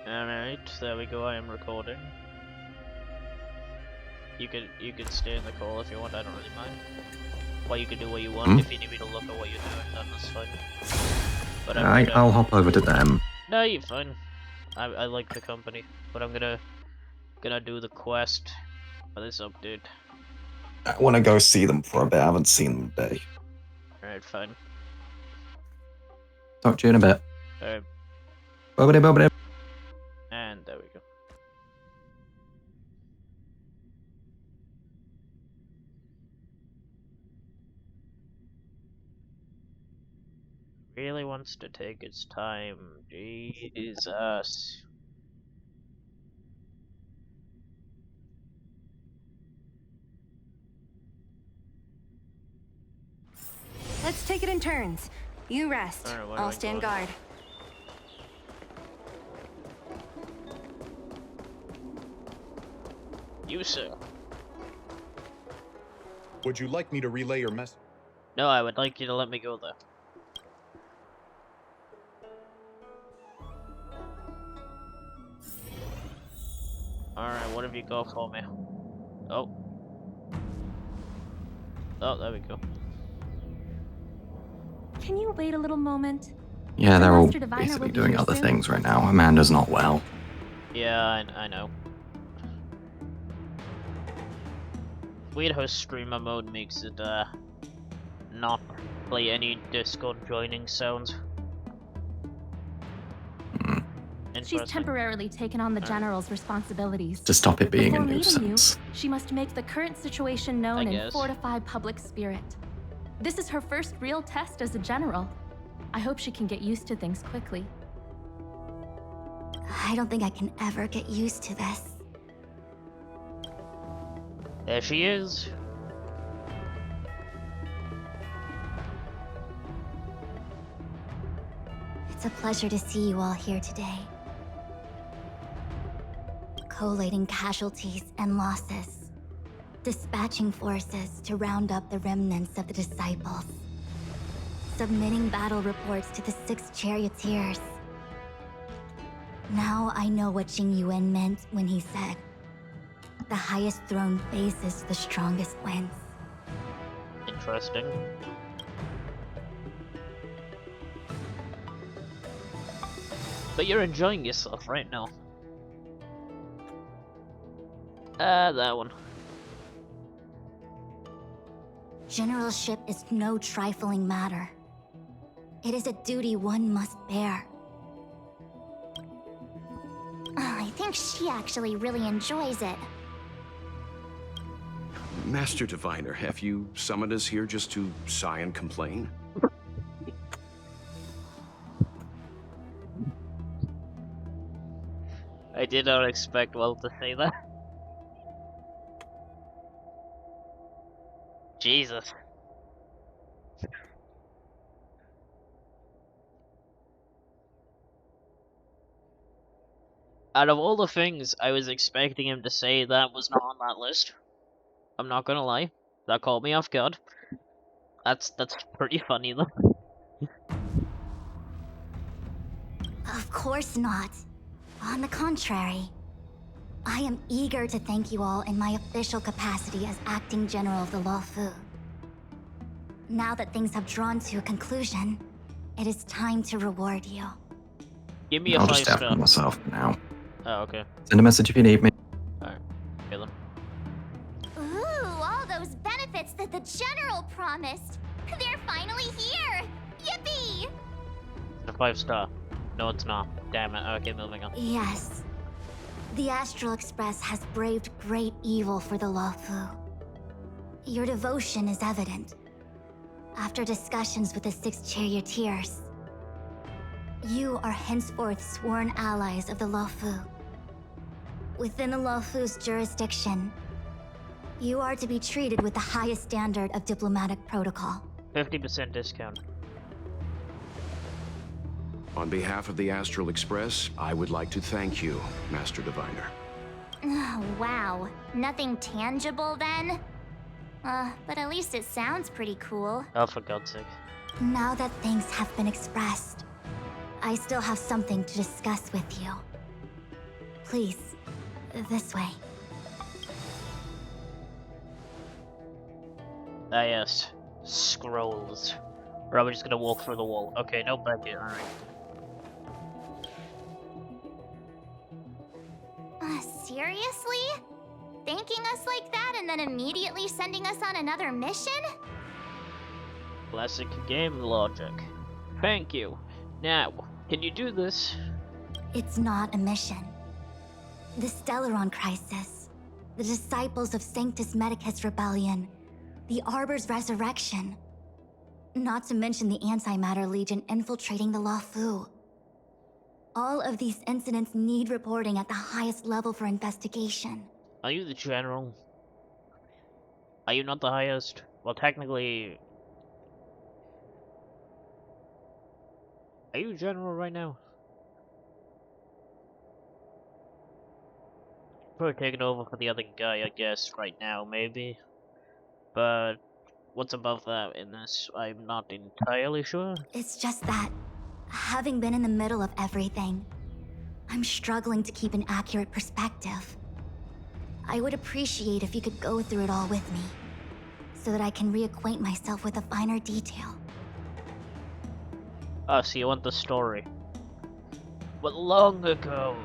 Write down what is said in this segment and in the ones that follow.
Alright, there we go, I am recording. You could stay in the call if you want, I don't really mind. Or you can do what you want. If you need me to look at what you're doing, then that's fine. But I'll hop over to them. No, you're fine. I like the company, but I'm gonna do the quest for this update. I want to go see them for a bit. I haven't seen them today. Alright, fine. Talk to you in a bit. Alright. Bobbity. And there we go. Really wants to take its time. Jesus. Let's take it in turns. You rest. Alright, I'll stand guard. You, sir. Would you like me to relay your message? No, I would like you to let me go there. Alright, what have you got for me? Oh. Oh, there we go. Can you wait a little moment? Yeah, they're all Master Diviner basically will be doing here other soon. things right now. Amanda's not well. Yeah, I know. Weird how streamer mode makes it, not play any Discord joining sounds. She's Interesting. temporarily taken on the General's responsibilities. To stop it being Before a meeting nuisance. you, she must make the current situation known I and guess. fortify public spirit. This is her first real test as a general. I hope she can get used to things quickly. I don't think I can ever get used to this. There she is. It's a pleasure to see you all here today. Collating casualties and losses. Dispatching forces to round up the remnants of the disciples. Submitting battle reports to the 6 charioteers. Now I know what Jing Yuan meant when he said, "The highest throne faces the strongest wins." Interesting. But you're enjoying yourself right now. That one. Generalship is no trifling matter. It is a duty one must bear. I think she actually really enjoys it. Master Diviner, have you summoned us here just to sigh and complain? I did not expect Will to say that. Jesus. Out of all the things I was expecting him to say, that was not on that list. I'm not gonna lie. That caught me off guard. That's pretty funny though. Of course not. On the contrary. I am eager to thank you all in my official capacity as acting general of the Luofu. Now that things have drawn to a conclusion, it is time to reward you. Give me a I'll 5 just have star. myself now. Oh, okay. Send a message if you need me. Alright. Okay then. Ooh, all those benefits that the general promised. They're finally here! Yippee! It's a 5 star. No, it's not. Damn it. Okay, moving on. Yes. The Astral Express has braved great evil for the Luofu. Your devotion is evident. After discussions with the 6 charioteers, you are henceforth sworn allies of the Luofu. Within the Luofu's jurisdiction, you are to be treated with the highest standard of diplomatic protocol. 50% discount. On behalf of the Astral Express, I would like to thank you, Master Diviner. Wow, nothing tangible then? But at least it sounds pretty cool. Oh, for God's sake. Now that things have been expressed, I still have something to discuss with you. Please, this way. Ah, yes. Scrolls. Or are we just gonna walk through the wall? Okay, no, back here, alright. Seriously? Thanking us like that and then immediately sending us on another mission? Classic game logic. Thank you. Now, can you do this? It's not a mission. The Stellaron Crisis, the Disciples of Sanctus Medicus Rebellion, the Arbor's resurrection. Not to mention the Antimatter Legion infiltrating the Luofu. All of these incidents need reporting at the highest level for investigation. Are you the general? Are you not the highest? Well, technically... Are you general right now? Probably taking over for the other guy, I guess, right now, maybe. But what's above that in this? I'm not entirely sure. It's just that, having been in the middle of everything, I'm struggling to keep an accurate perspective. I would appreciate if you could go through it all with me, so that I can reacquaint myself with the finer detail. Oh, so you want the story. But long ago,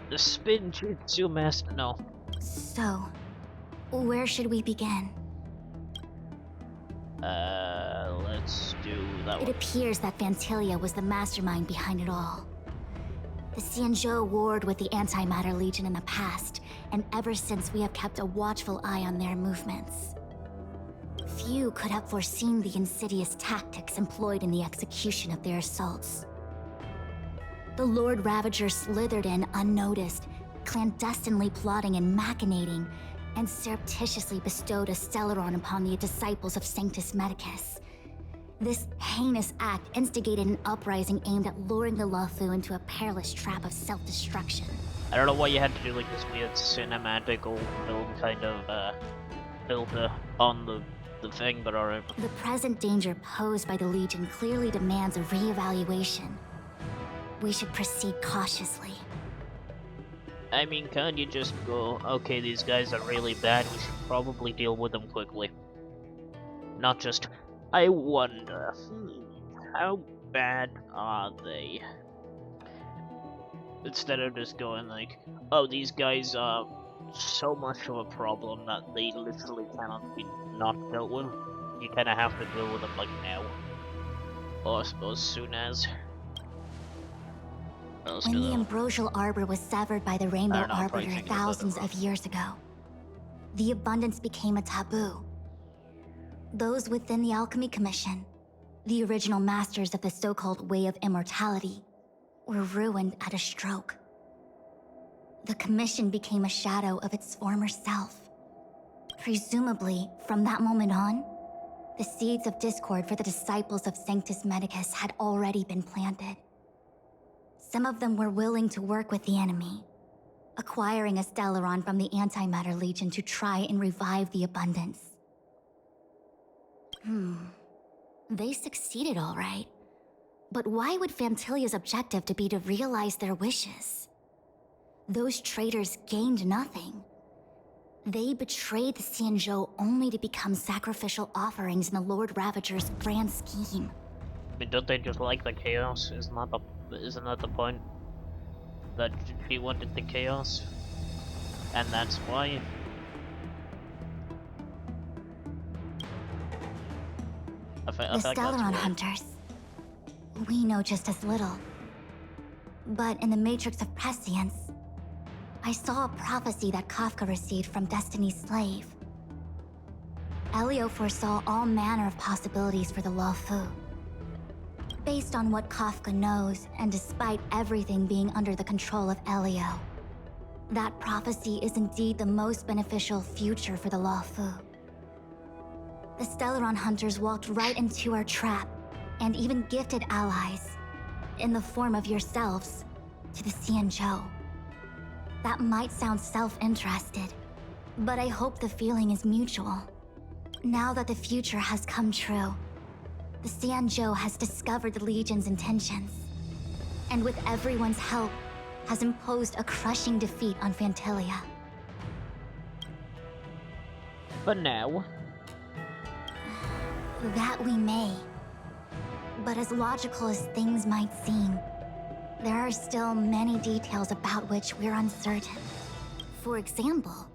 the Spin Jutsu Master... No. So, where should we begin? Let's do that It one. appears that Vantilia was the mastermind behind it all. The Xianzhou warred with the Antimatter Legion in the past, and ever since we have kept a watchful eye on their movements. Few could have foreseen the insidious tactics employed in the execution of their assaults. The Lord Ravager slithered in unnoticed, clandestinely plotting and machinating, and surreptitiously bestowed a Stellaron upon the disciples of Sanctus Medicus. This heinous act instigated an uprising aimed at luring the Luofu into a perilous trap of self-destruction. I don't know why you had to do like this weird cinematic old film kind of filter on the thing, but alright. The present danger posed by the Legion clearly demands a re-evaluation. We should proceed cautiously. I mean, can't you just go, okay, these guys are really bad, we should probably deal with them quickly. Not just, I wonder, how bad are they? Instead of just going like, oh, these guys are so much of a problem that they literally cannot be not dealt with. You kind of have to deal with them like now. Or as soon as. Let's When do the that. Ambrosial Arbor was severed by the Rainbow don't know, I'm probably Arbiter thinking about thousands that of years ago, the abundance became a taboo. Those within the Alchemy Commission, the original masters of the so-called Way of Immortality, were ruined at a stroke. The Commission became a shadow of its former self. Presumably, from that moment on, the seeds of discord for the disciples of Sanctus Medicus had already been planted. Some of them were willing to work with the enemy, acquiring a Stellaron from the Antimatter Legion to try and revive the abundance. They succeeded all right. But why would Fantilia's objective to be to realize their wishes? Those traitors gained nothing. They betrayed the Xianzhou only to become sacrificial offerings in the Lord Ravager's grand scheme. I mean, don't they just like the chaos? Isn't that the point? That she wanted the chaos? And that's why? I The think that's Stellaron why. Hunters. We know just as little. But in the Matrix of Prescience, I saw a prophecy that Kafka received from Destiny's slave. Elio foresaw all manner of possibilities for the Luofu. Based on what Kafka knows, and despite everything being under the control of Elio, that prophecy is indeed the most beneficial future for the Luofu. The Stellaron Hunters walked right into our trap, and even gifted allies, in the form of yourselves, to the Xianzhou. That might sound self-interested, but I hope the feeling is mutual. Now that the future has come true, the Xianzhou has discovered the Legion's intentions. And with everyone's help, has imposed a crushing defeat on Fantilia. But now, That we may. But as logical as things might seem, there are still many details about which we're uncertain. For example,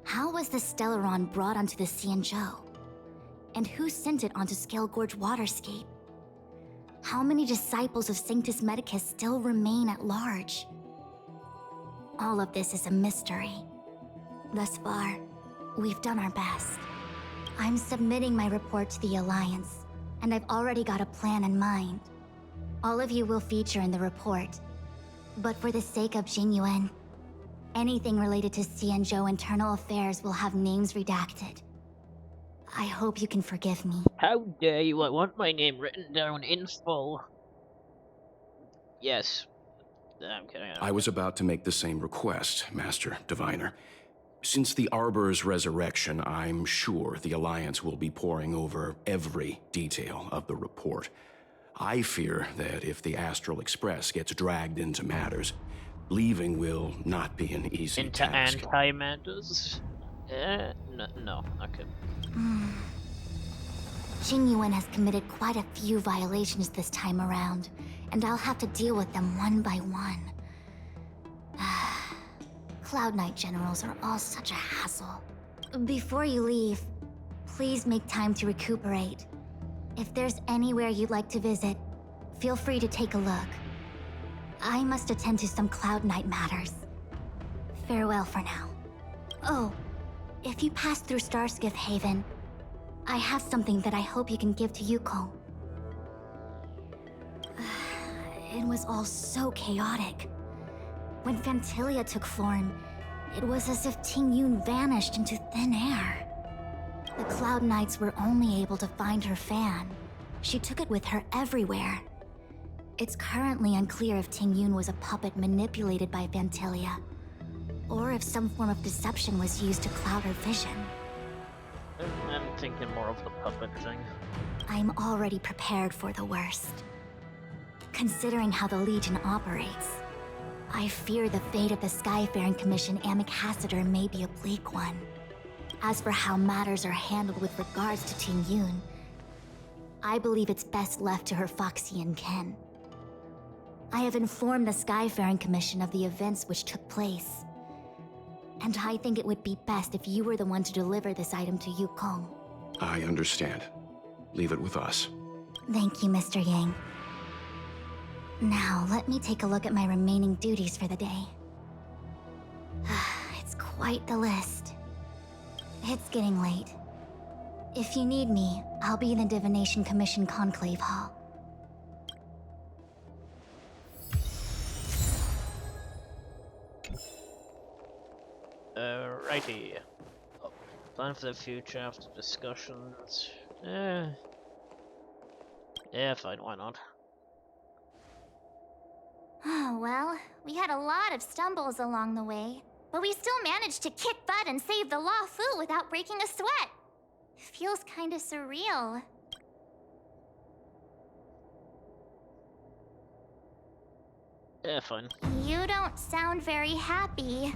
how was the Stellaron brought onto the Xianzhou? And who sent it onto Scale Gorge Waterscape? How many disciples of Sanctus Medicus still remain at large? All of this is a mystery. Thus far, we've done our best. I'm submitting my report to the Alliance, and I've already got a plan in mind. All of you will feature in the report. But for the sake of Jingyuan, anything related to Xianzhou internal affairs will have names redacted. I hope you can forgive me. how dare you? I want my name written down in full. Yes. I'm kidding. I was about to make the same request, Master Diviner. Since the Arbor's resurrection, I'm sure the Alliance will be poring over every detail of the report. I fear that if the Astral Express gets dragged into matters, leaving will not be an easy Into task. anti-manders? No, okay. Jingyuan has committed quite a few violations this time around, and I'll have to deal with them one by one. Cloud Knight generals are all such a hassle. Before you leave, please make time to recuperate. If there's anywhere you'd like to visit, feel free to take a look. I must attend to some Cloud Knight matters. Farewell for now. Oh, if you pass through Starskiff Haven, I have something that I hope you can give to Yukong. It was all so chaotic. When Fantilia took form, it was as if Tingyun vanished into thin air. The Cloud Knights were only able to find her fan. She took it with her everywhere. It's currently unclear if Tingyun was a puppet manipulated by Fantilia, or if some form of deception was used to cloud her vision. I'm thinking more of the puppet thing. I'm already prepared for the worst. Considering how the Legion operates, I fear the fate of the Skyfaring Commission Amichacitor may be a bleak one. As for how matters are handled with regards to Tingyun, I believe it's best left to her Foxian kin. I have informed the Skyfaring Commission of the events which took place, and I think it would be best if you were the one to deliver this item to Yukong. I understand. Leave it with us. Thank you, Mr. Yang. Now, let me take a look at my remaining duties for the day. It's quite the list. It's getting late. If you need me, I'll be in the Divination Commission Conclave Hall. Righty. Oh, plan for the future after discussions. Yeah, fine, why not? Well, we had a lot of stumbles along the way, but we still managed to kick butt and save the Law Fu without breaking a sweat. Feels kinda surreal. Yeah, fine. You don't sound very happy.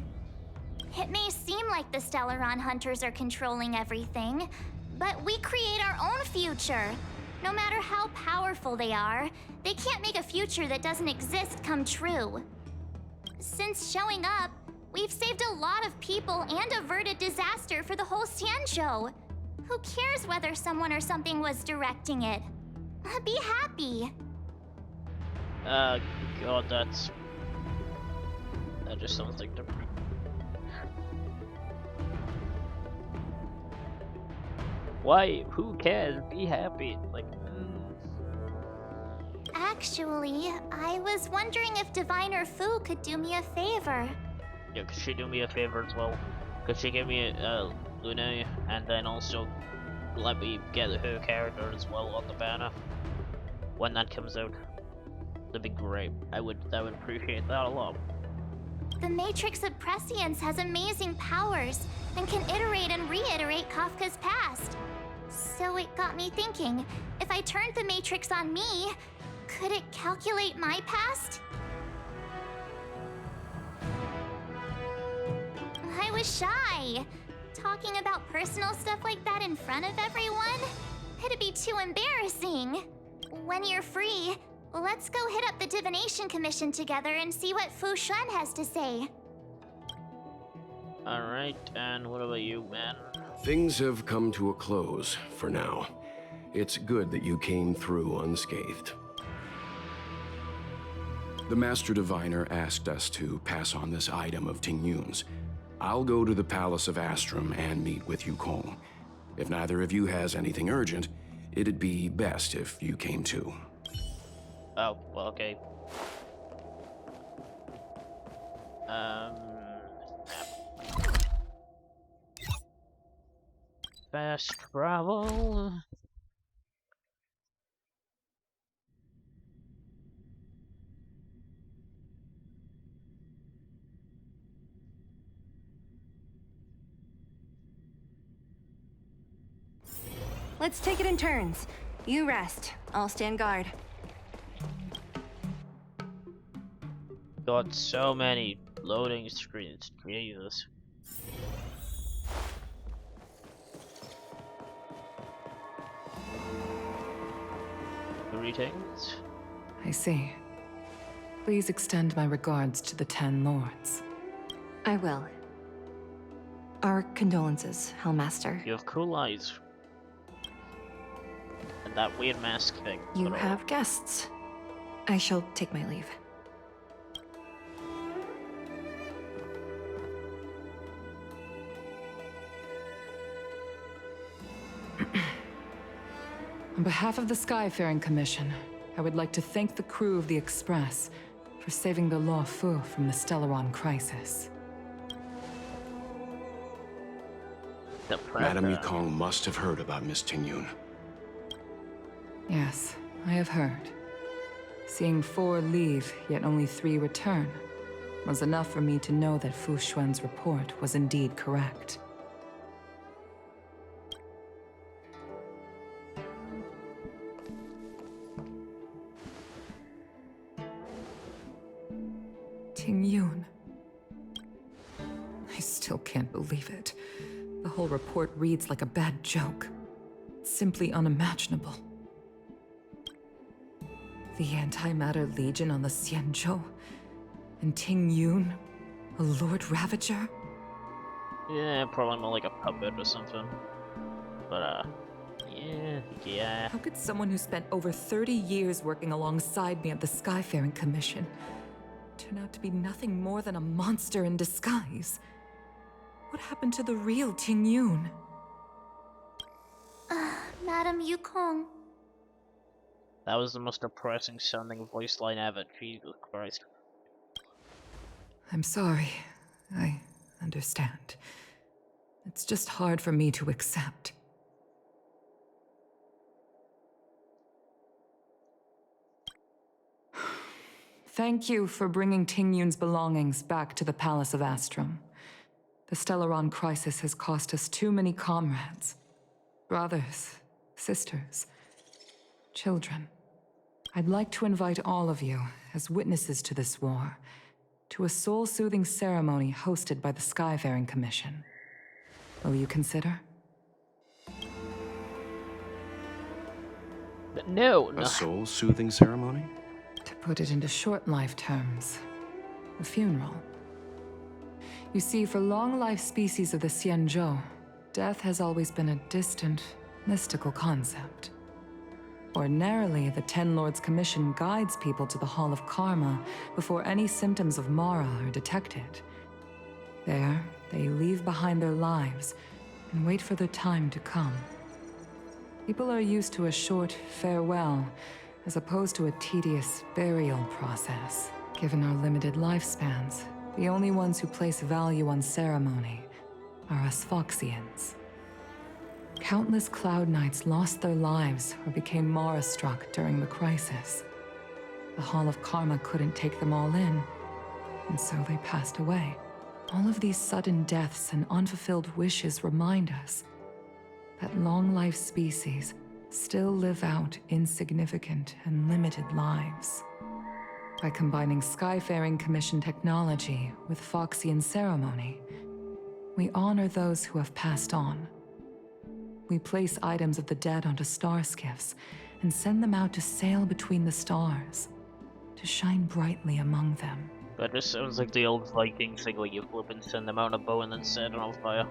It may seem like the Stellaron hunters are controlling everything, but we create our own future. No matter how powerful they are, they can't make a future that doesn't exist come true. Since showing up, we've saved a lot of people and averted disaster for the whole Xianzhou. Who cares whether someone or something was directing it? Be happy. God, that just sounds like the... Why? Who cares? Be happy. Like, Actually, I was wondering if Diviner Fu could do me a favor. Yeah, could she do me a favor as well? Could she give me Luna, and then also let me get her character as well on the banner when that comes out? That'd be great. I would appreciate that a lot. The Matrix of Prescience has amazing powers and can iterate and reiterate Kafka's past. So it got me thinking, if I turned the Matrix on me, could it calculate my past? was shy. Talking about personal stuff like that in front of everyone? It'd be too embarrassing. When you're free, let's go hit up the Divination Commission together and see what Fu Xuan has to say. Alright, and what about you, man? Things have come to a close for now. It's good that you came through unscathed. The Master Diviner asked us to pass on this item of Ting Yun's. I'll go to the Palace of Astrum and meet with Yukong. If neither of you has anything urgent, it'd be best if you came too. Oh, well, okay. Fast travel. Let's take it in turns. You rest. I'll stand guard. Got so many loading screens. Jesus. Greetings. I see. Please extend my regards to the 10 lords. I will. Our condolences, Hellmaster. You have cool eyes. And that weird mask thing. You but, have guests. I shall take my leave. On behalf of the Skyfaring Commission, I would like to thank the crew of the Express for saving the Law Fu from the Stellaron crisis. Madame Yukong must have heard about Miss Ting Yun. Yes, I have heard. Seeing 4 leave, yet only 3 return, was enough for me to know that Fu Xuan's report was indeed correct. Ting Yun. I still can't believe it. The whole report reads like a bad joke. It's simply unimaginable. The Antimatter Legion on the Xianzhou, and Ting Yun, a Lord Ravager? Yeah, probably more like a puppet or something. But, yeah. How could someone who spent over 30 years working alongside me at the Skyfaring Commission turn out to be nothing more than a monster in disguise? What happened to the real Ting Yun? Madam Yukong. That was the most depressing sounding voice line ever. Jesus Christ. I'm sorry. I understand. It's just hard for me to accept. Thank you for bringing Ting Yun's belongings back to the Palace of Astrum. The Stellaron crisis has cost us too many comrades. Brothers, sisters, children. I'd like to invite all of you, as witnesses to this war, to a soul-soothing ceremony hosted by the Skyfaring Commission. Will you consider? No. A soul-soothing ceremony? To put it into short life terms, a funeral. You see, for long-life species of the Xianzhou, death has always been a distant, mystical concept. Ordinarily, the Ten Lords Commission guides people to the Hall of Karma before any symptoms of Mara are detected. There, they leave behind their lives and wait for their time to come. People are used to a short farewell as opposed to a tedious burial process. Given our limited lifespans, the only ones who place value on ceremony are us Foxians. Countless Cloud Knights lost their lives or became Mara-struck during the crisis. The Hall of Karma couldn't take them all in, and so they passed away. All of these sudden deaths and unfulfilled wishes remind us that long-life species still live out insignificant and limited lives. By combining Skyfaring Commission technology with Foxian ceremony, We honor those who have passed on. We place items of the dead onto star skiffs and send them out to sail between the stars, to shine brightly among them. That just sounds like the old Viking thing where you flip and send them out a bow and then set it on fire.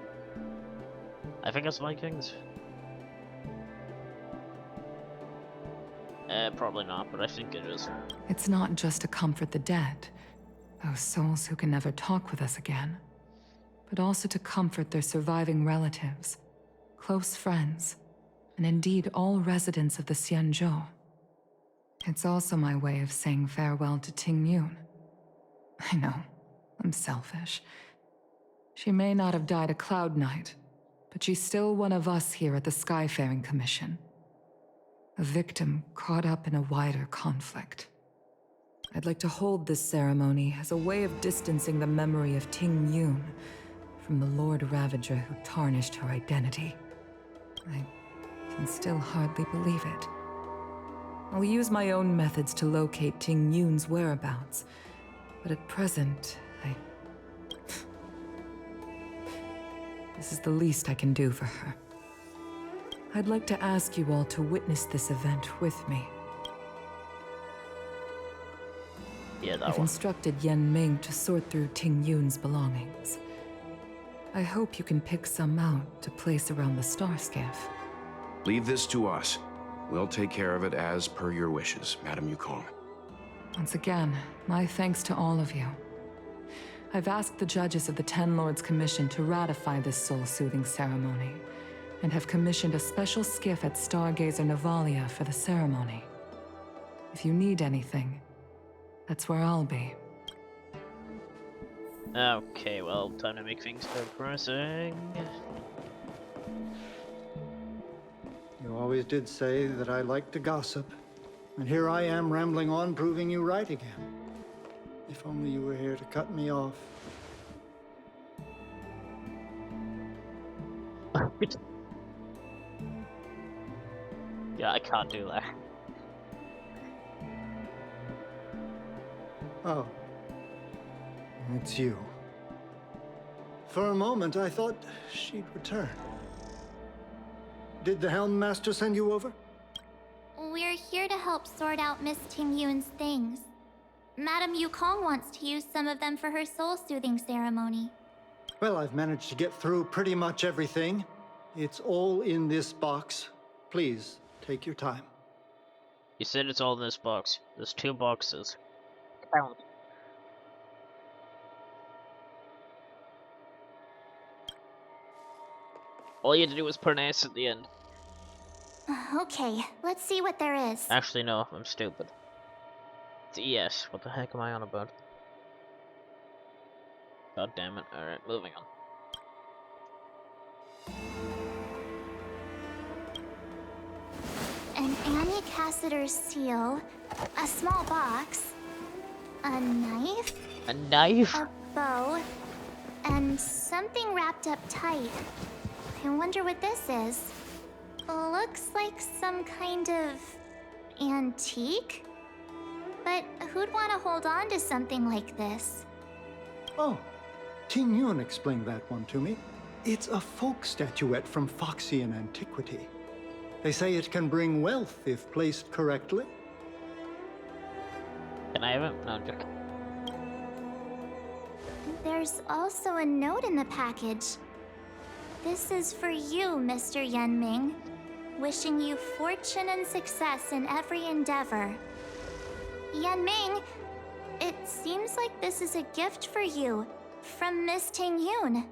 I think it's Vikings. Probably not, but I think it is. It's not just to comfort the dead, those souls who can never talk with us again, but also to comfort their surviving relatives, close friends, and indeed all residents of the Xianzhou. It's also my way of saying farewell to Ting Yun. I know, I'm selfish. She may not have died a Cloud Knight, but she's still one of us here at the Skyfaring Commission. A victim caught up in a wider conflict. I'd like to hold this ceremony as a way of distancing the memory of Ting Yun from the Lord Ravager who tarnished her identity. I can still hardly believe it. I'll use my own methods to locate Ting Yun's whereabouts, but at present, this is the least I can do for her. I'd like to ask you all to witness this event with me. Yeah, that I've one. instructed Yan Ming to sort through Ting Yun's belongings. I hope you can pick some out to place around the star skiff. Leave this to us. We'll take care of it as per your wishes, Madame Yukong. Once again, my thanks to all of you. I've asked the judges of the Ten Lords Commission to ratify this soul-soothing ceremony, and have commissioned a special skiff at Stargazer Navalia for the ceremony. If you need anything, that's where I'll be. Okay, well, time to make things progressing. You always did say that I like to gossip. And here I am rambling on, proving you right again. If only you were here to cut me off. Yeah, I can't do that. Oh. It's you. For a moment, I thought she'd return. Did the Helm Master send you over? We're here to help sort out Miss Ting Yun's things. Madame Yukong wants to use some of them for her soul-soothing ceremony. Well, I've managed to get through pretty much everything. It's all in this box. Please, take your time. You said it's all in this box. There's 2 boxes. Count. All you had to do was put an S at the end. Okay, let's see what there is. Actually, no, I'm stupid. It's ES. What the heck am I on about? God damn it. Alright, moving on. An Annie Cassiter's seal, a small box, a knife, A knife? a bow, and something wrapped up tight. I wonder what this is. Looks like some kind of antique? But who'd want to hold on to something like this? Oh, Ting Yun explained that one to me. It's a folk statuette from Foxian antiquity. They say it can bring wealth if placed correctly. Can I have it? No, I'm joking. There's also a note in the package. This is for you, Mr. Yan Ming. Wishing you fortune and success in every endeavor. Yan Ming, it seems like this is a gift for you from Miss Ting Yun.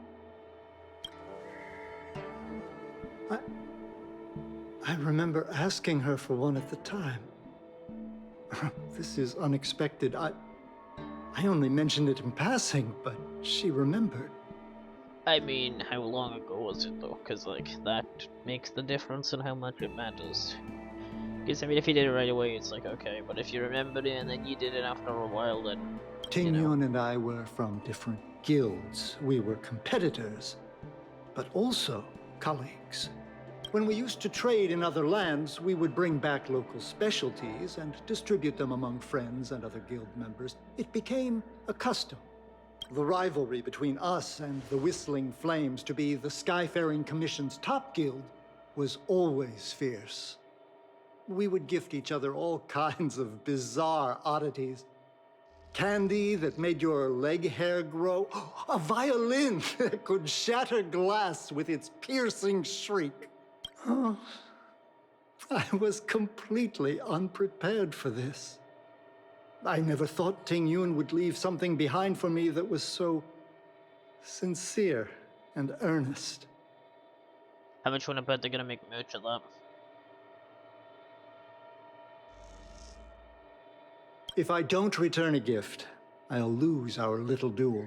I remember asking her for one at the time. This is unexpected. I only mentioned it in passing, but she remembered. I mean, how long ago was it though? Because, like, that makes the difference in how much it matters. Because, I mean, if you did it right away, it's like, okay, but if you remembered it and then you did it after a while, then... Ting Yun and I were from different guilds. We were competitors, but also colleagues. When we used to trade in other lands, we would bring back local specialties and distribute them among friends and other guild members. It became a custom. the rivalry between us and the Whistling Flames to be the Skyfaring Commission's top guild was always fierce. We would gift each other all kinds of bizarre oddities. Candy that made your leg hair grow. A violin that could shatter glass with its piercing shriek. Oh, I was completely unprepared for this. I never thought Ting Yun would leave something behind for me that was so sincere and earnest. How much wanna bet they're gonna make merch of that? If I don't return a gift, I'll lose our little duel.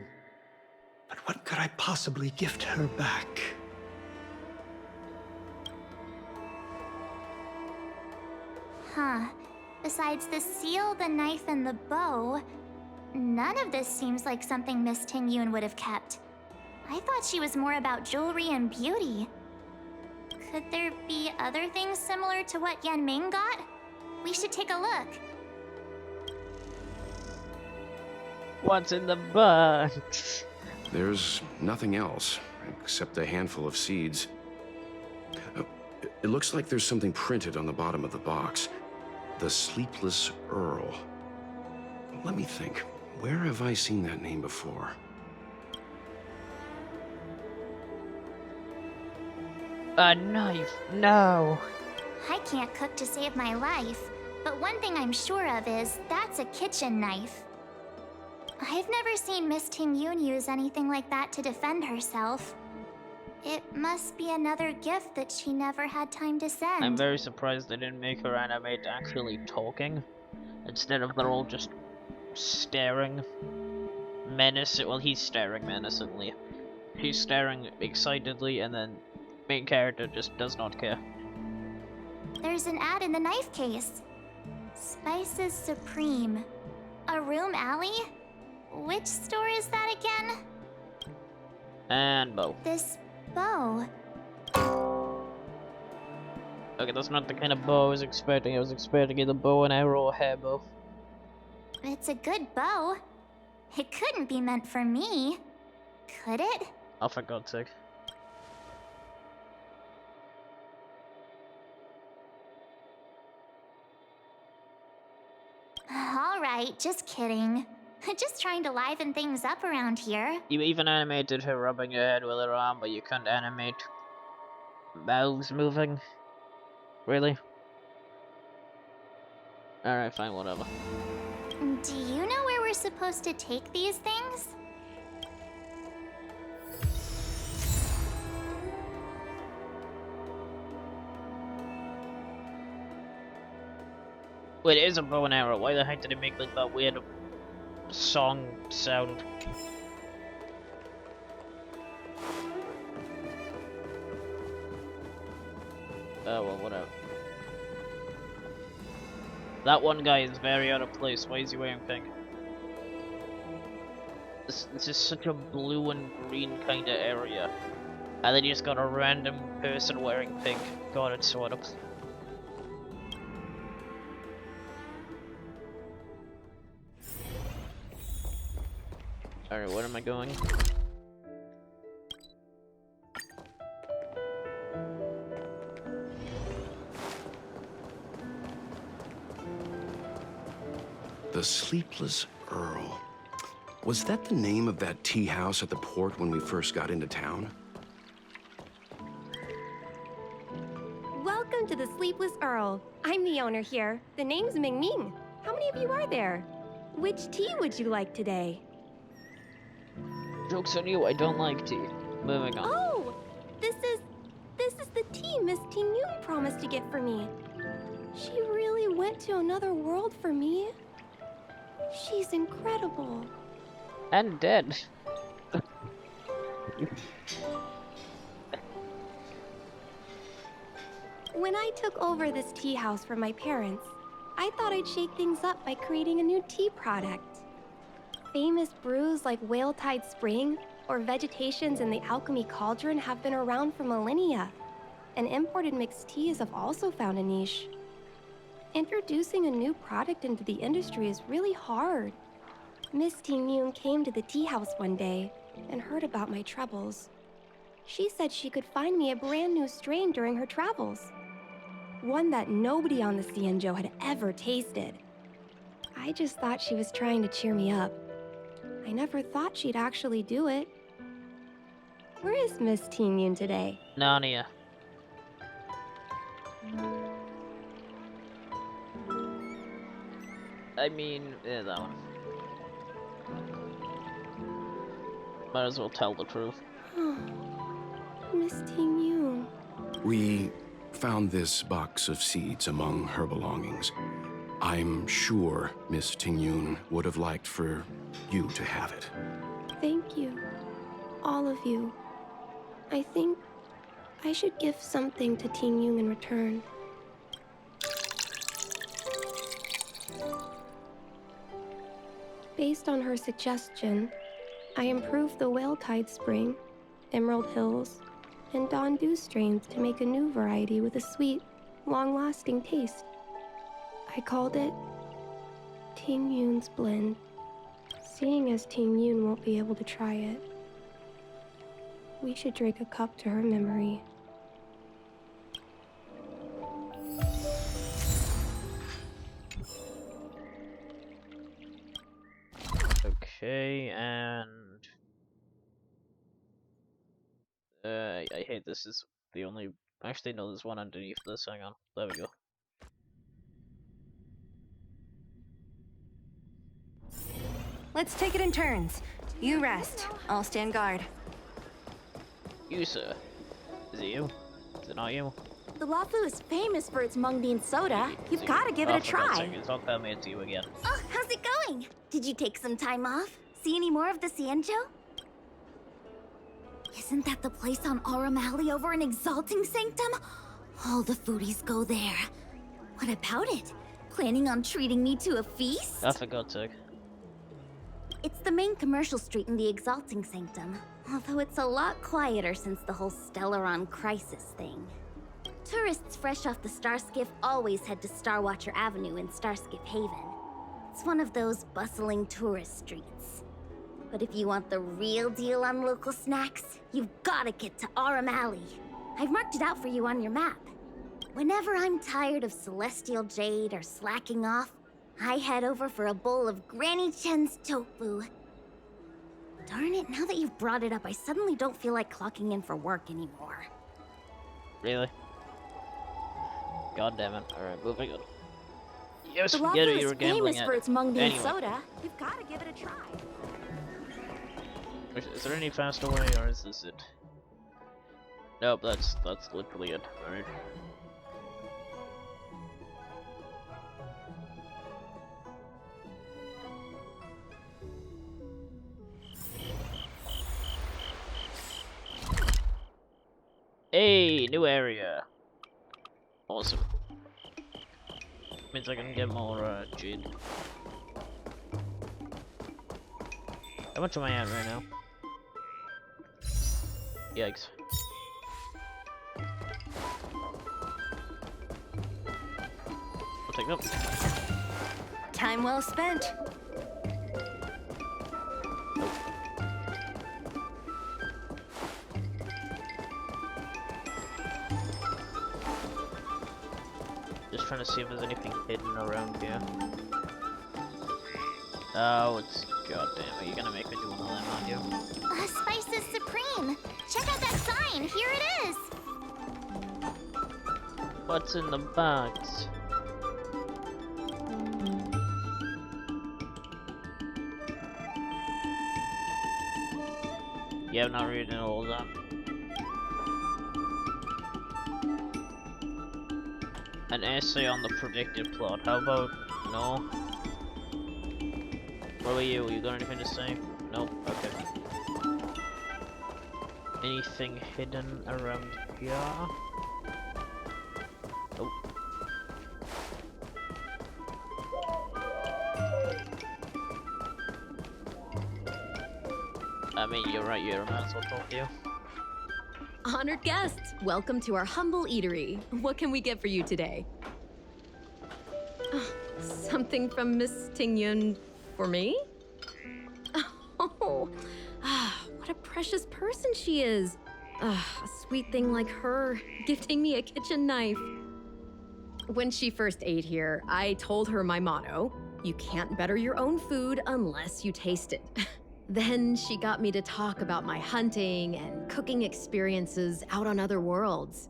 But what could I possibly gift her back? Huh. Besides the seal, the knife, and the bow, none of this seems like something Miss Ting Yun would have kept. I thought she was more about jewelry and beauty. Could there be other things similar to what Yan Ming got? We should take a look. What's in the box? There's nothing else, except a handful of seeds. It looks like there's something printed on the bottom of the box. The Sleepless Earl. Let me think. Where have I seen that name before? A knife. No. I can't cook to save my life, but one thing I'm sure of is that's a kitchen knife. I've never seen Miss Ting Yun use anything like that to defend herself. It must be another gift that she never had time to send. I'm very surprised they didn't make her animate actually talking. Instead of they're all just staring well, he's staring menacingly. She's staring excitedly, and then main character just does not care. There's an ad in the knife case. Spices Supreme. A room alley? Which store is that again? And bow. This bow. Okay, that's not the kind of bow I was expecting. I was expecting either bow and arrow or hair bow. It's a good bow. It couldn't be meant for me. Could it? Oh, for God's sake. Alright, just kidding. Just trying to liven things up around here. You even animated her rubbing her head with her arm, but you can't animate mouths moving? Really? Alright, fine, whatever. Do you know where we're supposed to take these things? Wait, it is a bow and arrow. Why the heck did it make like that weird song sound? Oh well, whatever. That one guy is very out of place. Why is he wearing pink? This is such a blue and green kind of area. And then you just got a random person wearing pink. God, it's so out of place. Alright, where am I going? The Sleepless Earl. Was that the name of that tea house at the port when we first got into town? Welcome to the Sleepless Earl. I'm the owner here. The name's Ming Ming. How many of you are there? Which tea would you like today? Joke's on you, I don't like tea. Moving on. Oh! This is the tea Miss Ting Yun promised to get for me. She really went to another world for me. She's incredible. And dead. When I took over this tea house from my parents, I thought I'd shake things up by creating a new tea product. Famous brews like Whale Tide Spring or Vegetations in the Alchemy Cauldron have been around for millennia, and imported mixed teas have also found a niche. Introducing a new product into the industry is really hard. Miss Ting Yun came to the tea house one day and heard about my troubles. She said she could find me a brand new strain during her travels. One that nobody on the Xianzhou had ever tasted. I just thought she was trying to cheer me up. I never thought she'd actually do it. Where is Miss Ting Yun today? Narnia. I mean, yeah, that one. Might as well tell the truth. Miss Ting Yun. We found this box of seeds among her belongings. I'm sure Miss Ting Yun would have liked for you to have it. Thank you. All of you. I think I should give something to Ting Yun in return. Based on her suggestion, I improved the Whale Tide Spring, Emerald Hills, and Dawn Dew strains to make a new variety with a sweet, long-lasting taste. I called it Ting Yun's Blend, seeing as Ting Yun won't be able to try it. We should drink a cup to her memory. Okay, and I hate this. Is the only. Actually, no, there's one underneath this. Hang on. There we go. Let's take it in turns. You rest. I'll stand guard. You, sir. Is it you? Is it not you? The Lafu is famous for its mung bean soda. You've got to give it a try. Don't tell me it's you again. Oh, how's it going? Did you take some time off? See any more of the Xianzhou? Isn't that the place on Aurum Alley over in Exalting Sanctum? All the foodies go there. What about it? Planning on treating me to a feast? I forgot to. It's the main commercial street in the Exalting Sanctum, although it's a lot quieter since the whole Stellaron crisis thing. Tourists fresh off the Starskiff always head to Starwatcher Avenue in Starskiff Haven. It's one of those bustling tourist streets. But if you want the real deal on local snacks, you've gotta get to Aurum Alley. I've marked it out for you on your map. Whenever I'm tired of Celestial Jade or slacking off, I head over for a bowl of Granny Chen's tofu. Darn it, now that you've brought it up, I suddenly don't feel like clocking in for work anymore. Really? God damn it. Alright, moving on. Yes, The forget it, Lafu you is were gambling famous at for it. its mung bean Anyway. soda. You've got to give it a try. Is there any faster way, or is this it? Nope, that's literally it. Alright. Hey, new area. Awesome. Means I can get more jade. How much am I at right now? Yikes. I'll take them. Time well spent. Nope. Just trying to see if there's anything hidden around here. Oh, it's goddamn. Are you gonna make me do one of them, aren't you? Spices Supreme! Check out that sign! Here it is! What's in the box? Yeah, I'm not reading all of that. An essay on the predicted plot. How about no? What about you? You got anything to say? Nope. Okay. Anything hidden around here? Nope. I mean, you're right. You might as well talk to you. Honored guests, welcome to our humble eatery. What can we get for you today? Something from Miss Ting Yun for me? What a precious person she is. Ugh, a sweet thing like her, gifting me a kitchen knife. When she first ate here, I told her my motto: you can't better your own food unless you taste it. Then she got me to talk about my hunting and cooking experiences out on other worlds.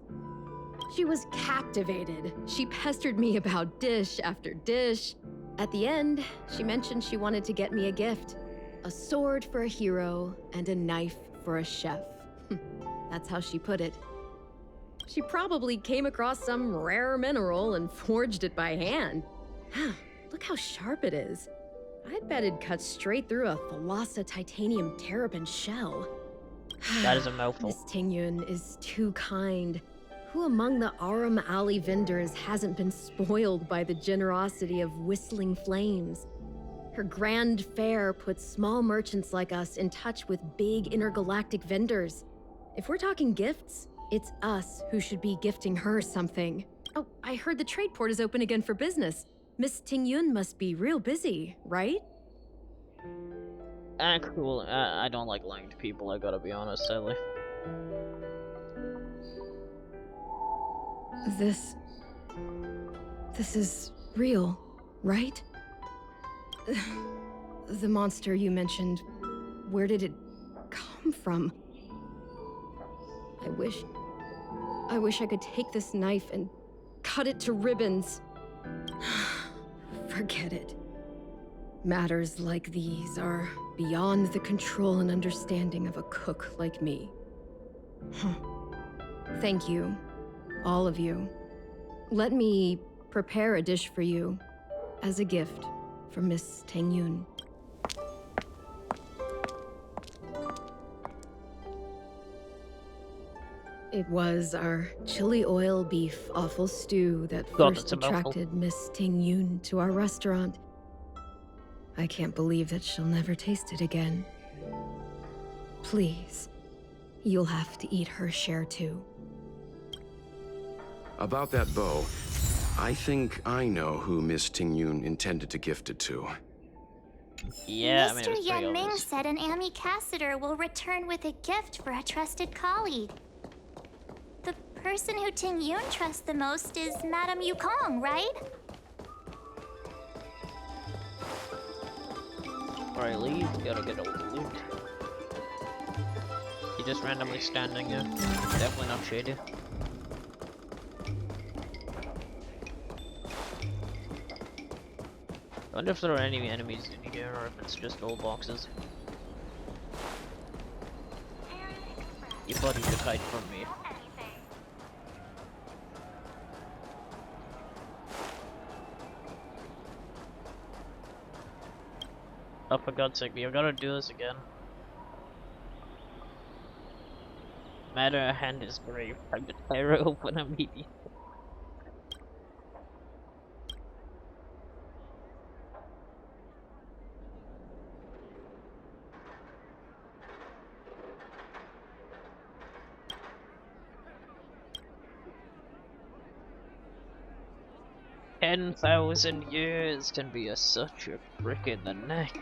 She was captivated. She pestered me about dish after dish. At the end, she mentioned she wanted to get me a gift: a sword for a hero and a knife for a chef. That's how she put it. She probably came across some rare mineral and forged it by hand. Look how sharp it is. I'd bet it'd cut straight through a Thalassa titanium terrapin shell. That is a mouthful. Miss Tingyun is too kind. Who among the Aram Alley vendors hasn't been spoiled by the generosity of Whistling Flames? Her grand fare puts small merchants like us in touch with big intergalactic vendors. If we're talking gifts, it's us who should be gifting her something. Oh, I heard the trade port is open again for business. Miss Tingyun must be real busy, right? Cool. I don't like lying to people, I gotta be honest, sadly. This is real, right? The monster you mentioned, where did it come from? I wish I could take this knife and cut it to ribbons. Forget it. Matters like these are beyond the control and understanding of a cook like me. Thank you, all of you. Let me prepare a dish for you as a gift from Miss Tingyun. It was our chili oil beef offal stew that first attracted Miss Tingyun to our restaurant. I can't believe that she'll never taste it again. Please, you'll have to eat her share too. About that bow, I think I know who Miss Tingyun intended to gift it to. Yeah, Mr. Yan Ming said an ambassador will return with a gift for a trusted colleague. The person who Tingyun trusts the most is Madame Yukong, right? Alright, leave. Gotta get all the loot. You just randomly standing here. Definitely not shady. I wonder if there are any enemies in here or if it's just all boxes. You thought you could hide from me. Oh, for God's sake, you've got to do this again. Matter a hand is brave. I could tear it open immediately. $10,000 years can be such a prick in the neck.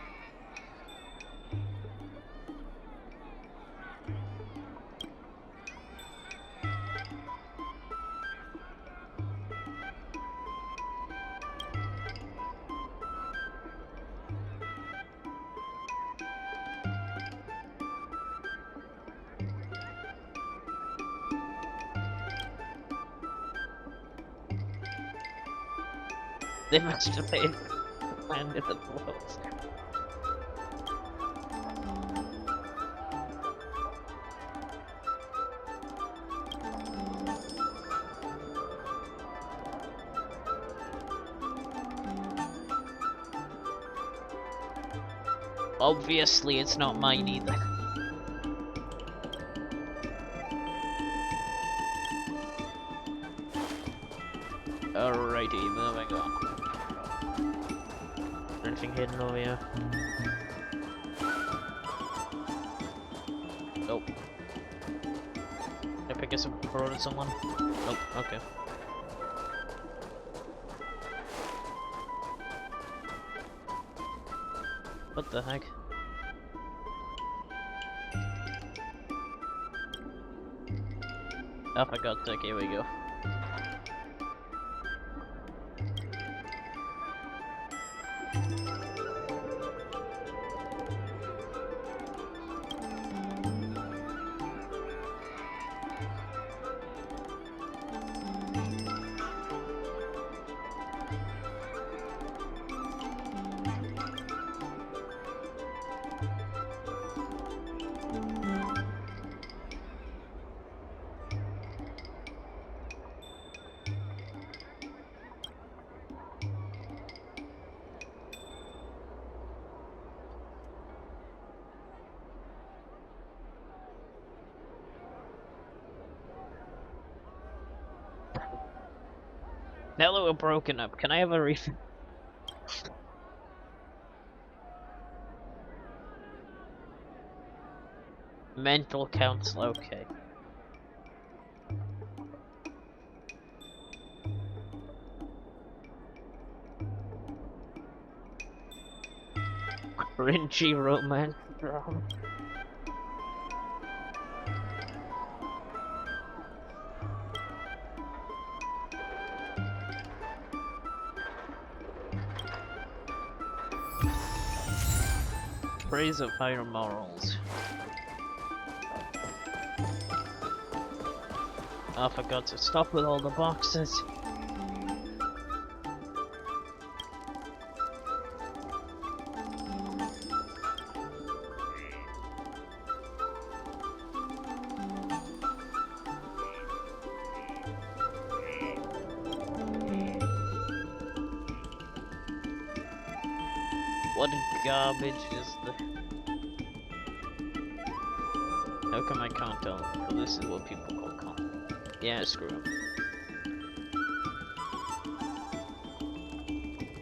They must have paid landed the blows. Obviously, it's not mine either. Alrighty, moving on. Anything hidden over here? Nope. Can I pick us up before to someone? Nope, okay. What the heck? Oh, for God's sake, here we go. Now that we're broken up, can I have a refill? Mental counsel, okay. Cringy romance drama. Praise of higher morals. Oh, I forgot to stop with all the boxes. What garbage is the... How come I can't tell? Well, this is what people call content. Yeah, screw 'em.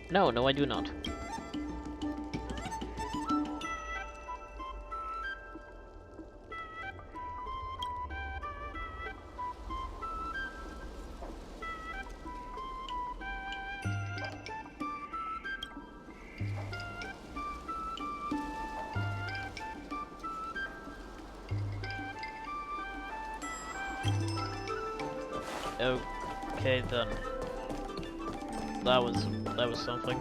No, I do not. Okay then. That was something.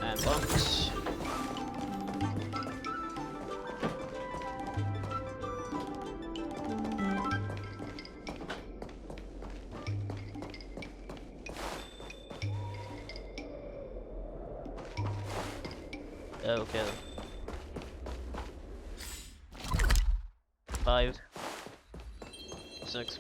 And box. Okay. 5, 6.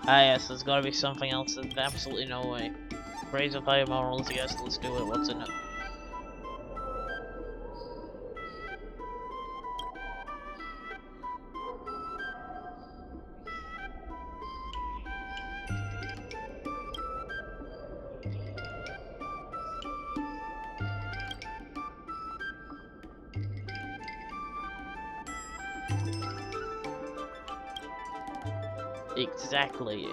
Ah yes, there's gotta be something else. There's absolutely no way. Praise of higher morals, yes, let's do it. What's in it? Exactly.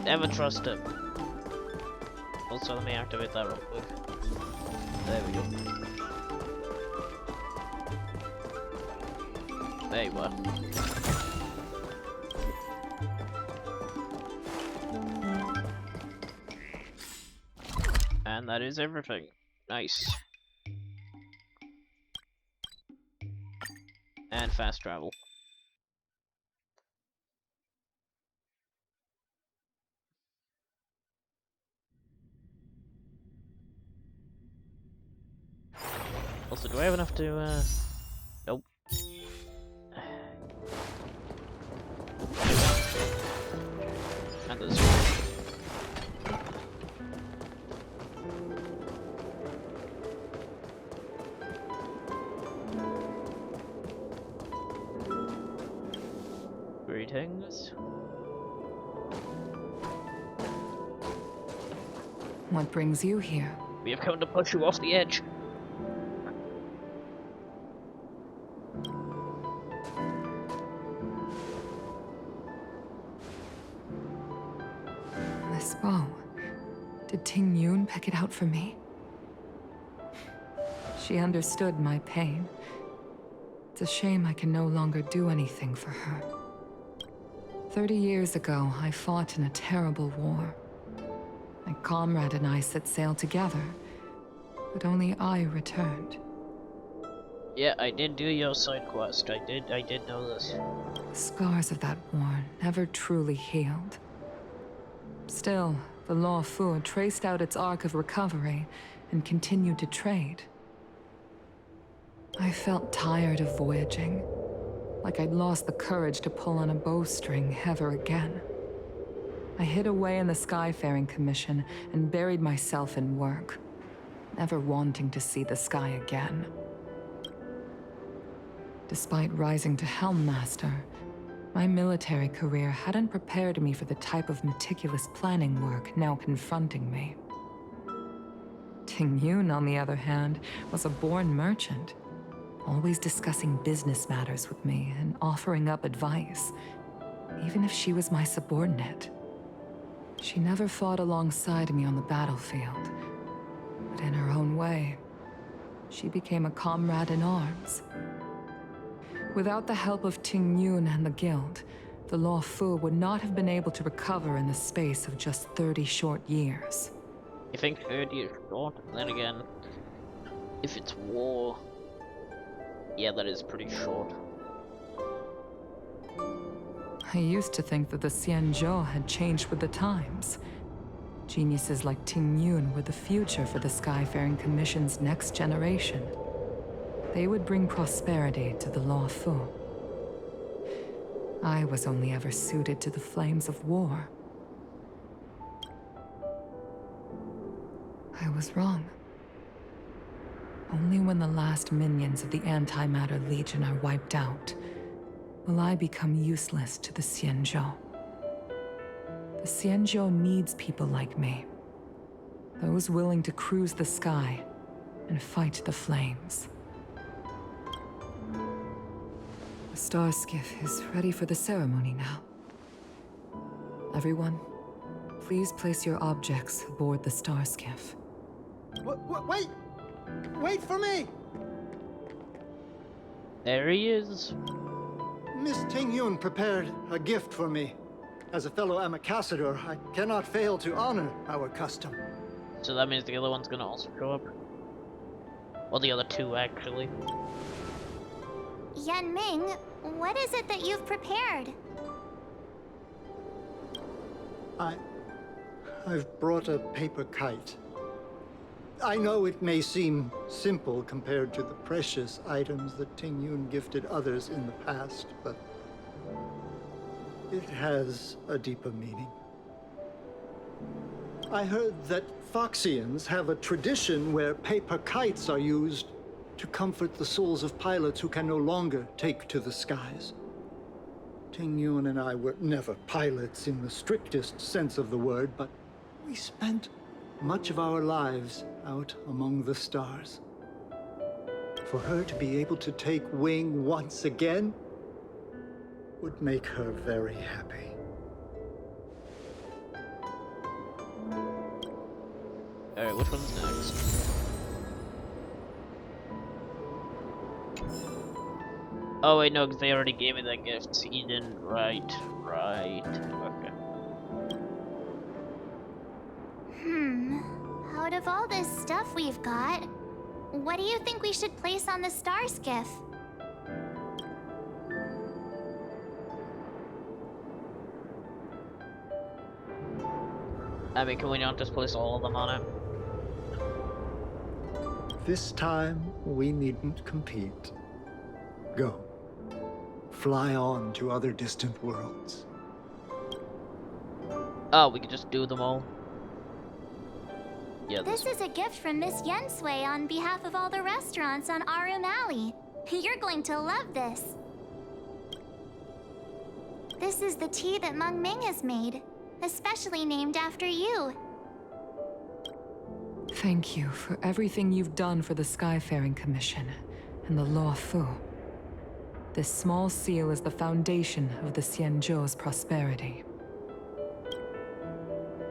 Never trust him. Also, let me activate that real quick. There we go. There you are. And that is everything. Nice. And fast travel. Also, do I have enough to, Nope. And there's Greetings. What brings you here? We have come to push you off the edge. This bow. Did Ting Yun pick it out for me? She understood my pain. It's a shame I can no longer do anything for her. 30 years ago, I fought in a terrible war. My comrade and I set sail together, but only I returned. Yeah, I did do your side quest. I did know this. The scars of that war never truly healed. Still, the Law Fu traced out its arc of recovery and continued to trade. I felt tired of voyaging, like I'd lost the courage to pull on a bowstring ever again. I hid away in the Skyfaring Commission and buried myself in work, never wanting to see the sky again. Despite rising to Helm Master, my military career hadn't prepared me for the type of meticulous planning work now confronting me. Ting Yun, on the other hand, was a born merchant, always discussing business matters with me and offering up advice, even if she was my subordinate. She never fought alongside me on the battlefield, but in her own way, she became a comrade in arms. Without the help of Ting Yun and the Guild, the Law Fu would not have been able to recover in the space of just 30 short years. You think 30 is short? Then again, if it's war, yeah, that is pretty short. I used to think that the Xianzhou had changed with the times. Geniuses like Ting Yun were the future for the Skyfaring Commission's next generation. They would bring prosperity to the Law Fu. I was only ever suited to the flames of war. I was wrong. Only when the last minions of the Antimatter Legion are wiped out will I become useless to the Xianzhou. The Xianzhou needs people like me. Those willing to cruise the sky and fight the flames. The star skiff is ready for the ceremony now. Everyone, please place your objects aboard the star skiff. Wait! Wait for me! There he is. Miss Ting Yun prepared a gift for me. As a fellow ambassador, I cannot fail to honor our custom. So that means the other one's gonna also show up. Well, the other two, actually. Yan Ming, what is it that you've prepared? I've brought a paper kite. I know it may seem simple compared to the precious items that Ting Yun gifted others in the past, but it has a deeper meaning. I heard that Foxians have a tradition where paper kites are used to comfort the souls of pilots who can no longer take to the skies. Ting Yun and I were never pilots in the strictest sense of the word, but we spent much of our lives out among the stars. For her to be able to take wing once again would make her very happy. Alright, which one's next? Oh wait, no, because they already gave me that gift. He didn't. Right. Okay. Out of all this stuff we've got, what do you think we should place on the star skiff? I mean, can we not just place all of them on it? This time, we needn't compete. Go. Fly on to other distant worlds. Oh, we could just do them all. Yeah, This is a gift from Miss Yensui on behalf of all the restaurants on Arum Alley. You're going to love this. This is the tea that Meng Ming has made, especially named after you. Thank you for everything you've done for the Skyfaring Commission and the Law Fu. This small seal is the foundation of the Xianzhou's prosperity.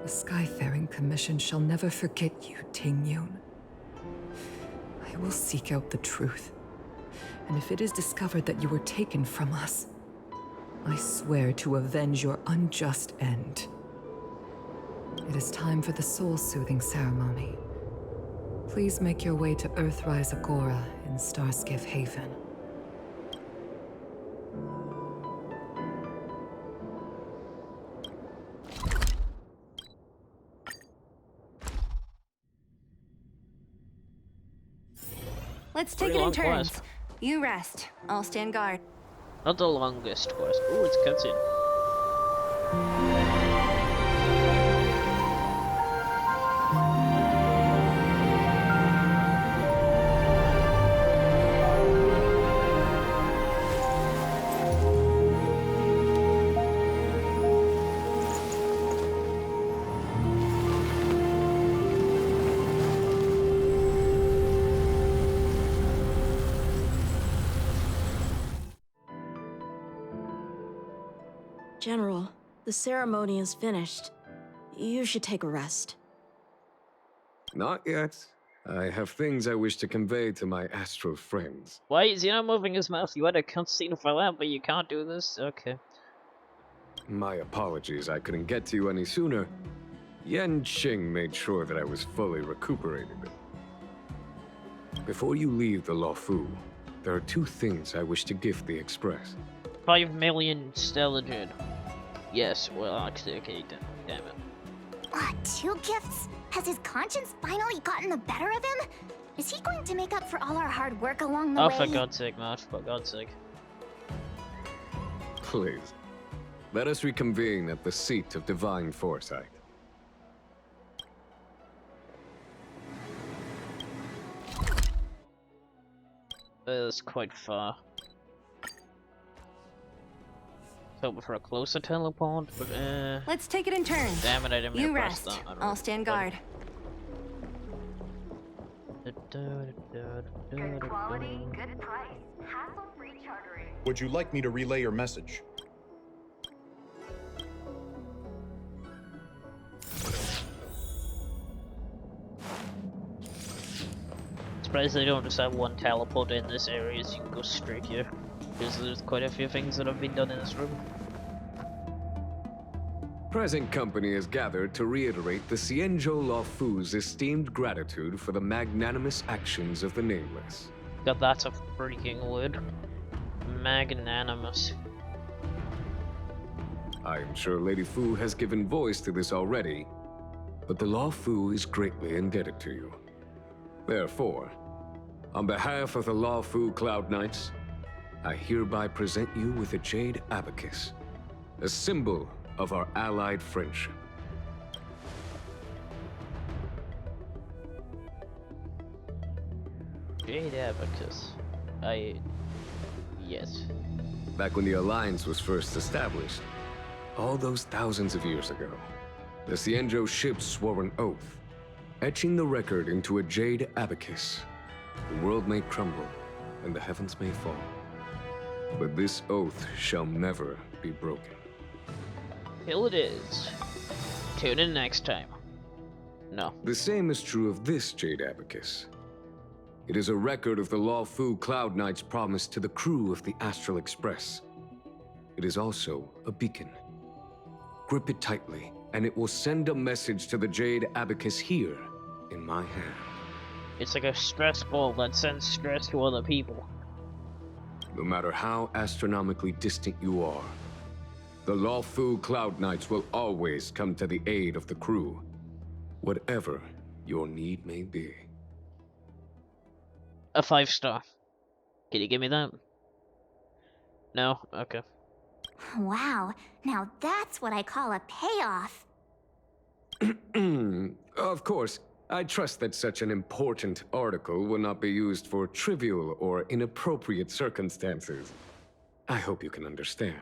The Skyfaring Commission shall never forget you, Ting Yun. I will seek out the truth, and if it is discovered that you were taken from us, I swear to avenge your unjust end. It is time for the soul-soothing ceremony. Please make your way to Earthrise Agora in Starskiff Haven. Let's take Pretty it in long turns. quest. You rest. I'll stand guard. Not the longest quest. Ooh, it's cutscene. General, the ceremony is finished. You should take a rest. Not yet. I have things I wish to convey to my astral friends. Why is he not moving his mouth? You had a cutscene for that, but you can't do this? Okay. My apologies, I couldn't get to you any sooner. Yan Qing made sure that I was fully recuperated. Before you leave the Law Fu, there are two things I wish to gift the Express. 5 million stellagid. Yes, well, actually, okay, damn it. 2 gifts? Has his conscience finally gotten the better of him? Is he going to make up for all our hard work along the way? Oh, for God's sake, Matt, for God's sake. Please, let us reconvene at the seat of divine foresight. That's quite far. Hoping for a closer teleport, but Let's take it in turns. damn it, I didn't mean You to press rest. that. I'll stand guard. Good quality, good price. Hassle-free chartering. Would you like me to relay your message? Surprised they don't just have one teleport in this area, so you can go straight here. Because there's quite a few things that have been done in this room. Present company is gathered to reiterate the Xianzhou Law Fu's esteemed gratitude for the magnanimous actions of the Nameless. God, that's a freaking word. Magnanimous. I am sure Lady Fu has given voice to this already, but the Law Fu is greatly indebted to you. Therefore, on behalf of the Law Fu Cloud Knights, I hereby present you with a Jade Abacus, a symbol of our allied friendship. Jade Abacus. Yes. Back when the Alliance was first established, all those thousands of years ago, the Xianzhou ships swore an oath, etching the record into a Jade Abacus. The world may crumble, and the heavens may fall. But this oath shall never be broken. Till it is. Tune in next time. No. The same is true of this Jade Abacus. It is a record of the Lawfu Cloud Knight's promise to the crew of the Astral Express. It is also a beacon. Grip it tightly, and it will send a message to the Jade Abacus here, in my hand. It's like a stress ball that sends stress to other people. No matter how astronomically distant you are, the Lawfu Cloud Knights will always come to the aid of the crew, whatever your need may be. A 5-star. Can you give me that? No? Okay. Wow, now that's what I call a payoff. Of course, I trust that such an important article will not be used for trivial or inappropriate circumstances. I hope you can understand.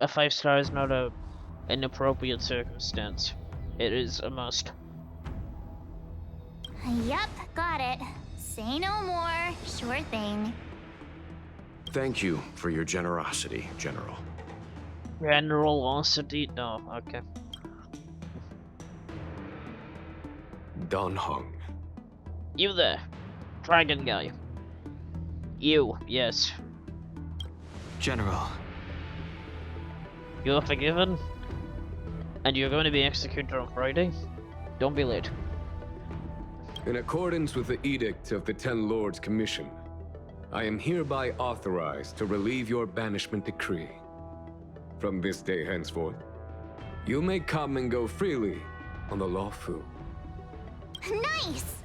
A 5-star is not a inappropriate circumstance. It is a must. Yup, got it. Say no more. Sure thing. Thank you for your generosity, General. Generosity? No, okay. Don Hung. You there. Dragon guy. You, yes. General. You're forgiven. And you're going to be executed on Friday. Don't be late. In accordance with the Edict of the Ten Lords Commission, I am hereby authorized to relieve your banishment decree. From this day henceforth, you may come and go freely on the Lawfu. Nice!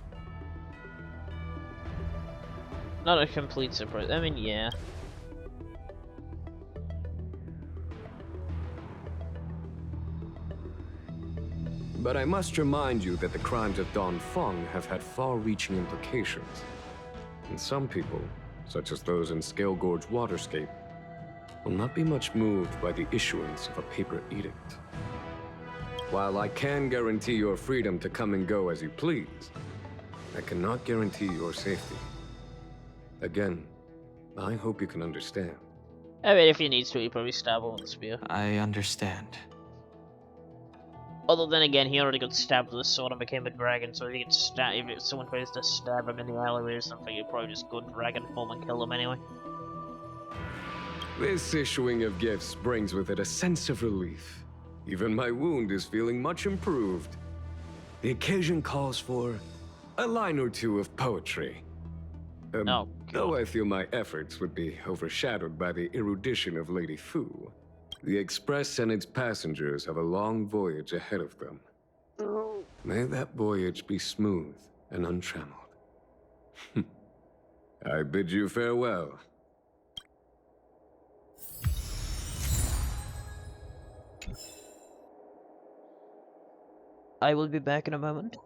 Not a complete surprise. I mean, yeah. But I must remind you that the crimes of Don Feng have had far-reaching implications. And some people, such as those in Scale Gorge Waterscape, will not be much moved by the issuance of a paper edict. While I can guarantee your freedom to come and go as you please, I cannot guarantee your safety. Again, I hope you can understand. I mean, if he needs to, he probably stab him with a spear. I understand. Although then again, he already got stabbed with a sword and became a dragon, so if he gets stabbed, if someone tries to stab him in the alleyway or something, he'll probably just go dragon form and kill him anyway. This issuing of gifts brings with it a sense of relief. Even my wound is feeling much improved. The occasion calls for a line or two of poetry. Though I feel my efforts would be overshadowed by the erudition of Lady Fu. The Express and its passengers have a long voyage ahead of them. May that voyage be smooth and untrammeled. I bid you farewell. I will be back in a moment.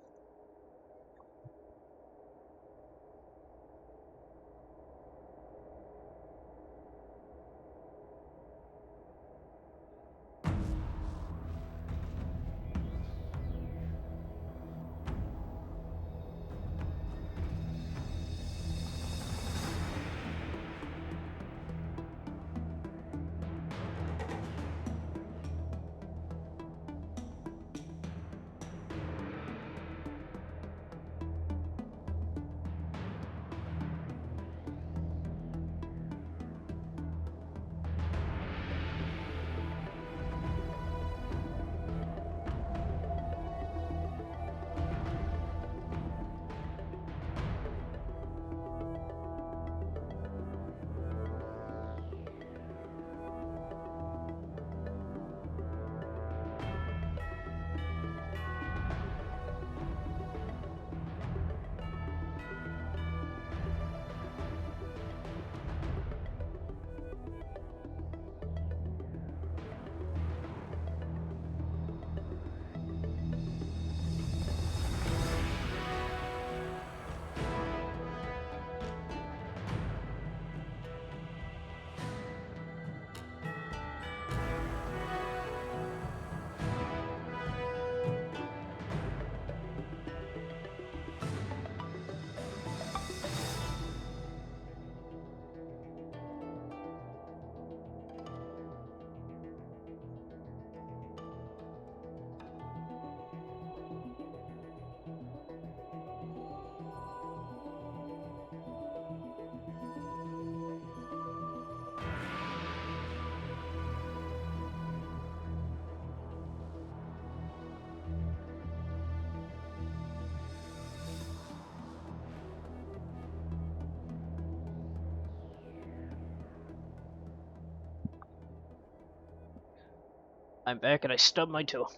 I'm back and I stubbed my toe.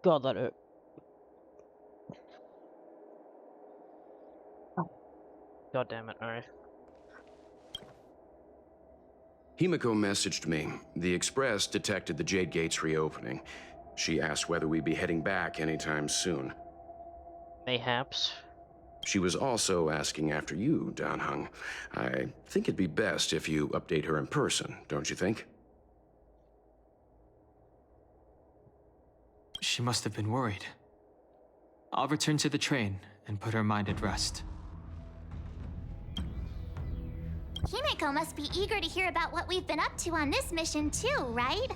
God, that hurt. Oh. God damn it, alright. Himiko messaged me. The Express detected the Jade Gate's reopening. She asked whether we'd be heading back anytime soon. Mayhaps. She was also asking after you, Danheng. I think it'd be best if you update her in person, don't you think? She must have been worried. I'll return to the train and put her mind at rest. Himiko must be eager to hear about what we've been up to on this mission too, right?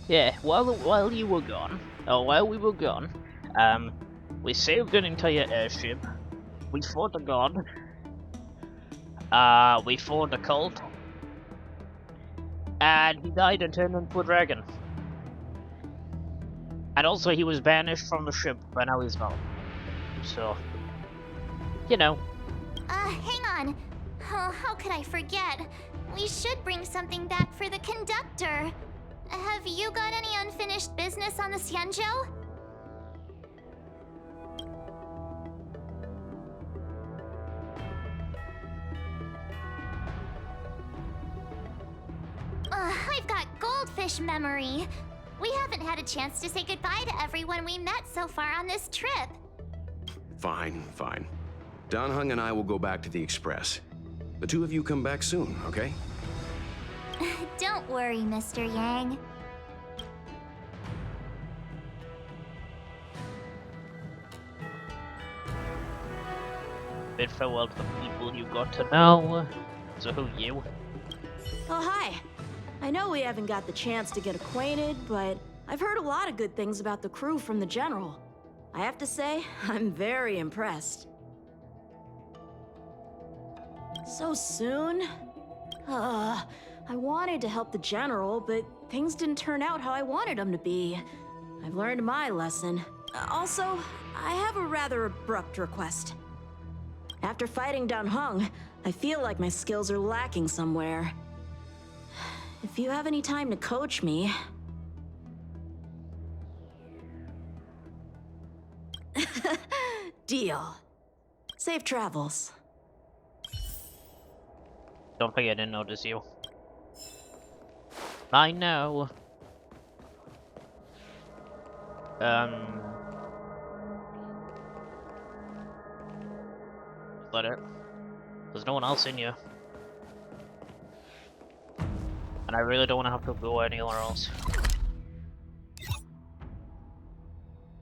Yeah, while you were gone, or while we were gone, we saved an entire airship. We fought a god. We fought a cult. And he died and turned into a dragon. And also he was banished from the ship, but now he's gone. So, you know. Hang on. Oh, how could I forget? We should bring something back for the conductor. Have you got any unfinished business on the Xianzhou? I've got goldfish memory. We haven't had a chance to say goodbye to everyone we met so far on this trip. Fine, fine. Danheng and I will go back to the Express. The two of you come back soon, okay? Don't worry, Mr. Yang. Bid farewell to the people you got to know. So who you? Oh, hi. I know we haven't got the chance to get acquainted, but I've heard a lot of good things about the crew from the General. I have to say, I'm very impressed. So soon? I wanted to help the General, but things didn't turn out how I wanted them to be. I've learned my lesson. Also, I have a rather abrupt request. After fighting Danheng, I feel like my skills are lacking somewhere. If you have any time to coach me... Deal. Safe travels. Don't forget I didn't notice you. I know. Is that it? There's no one else in here. And I really don't want to have to go anywhere else.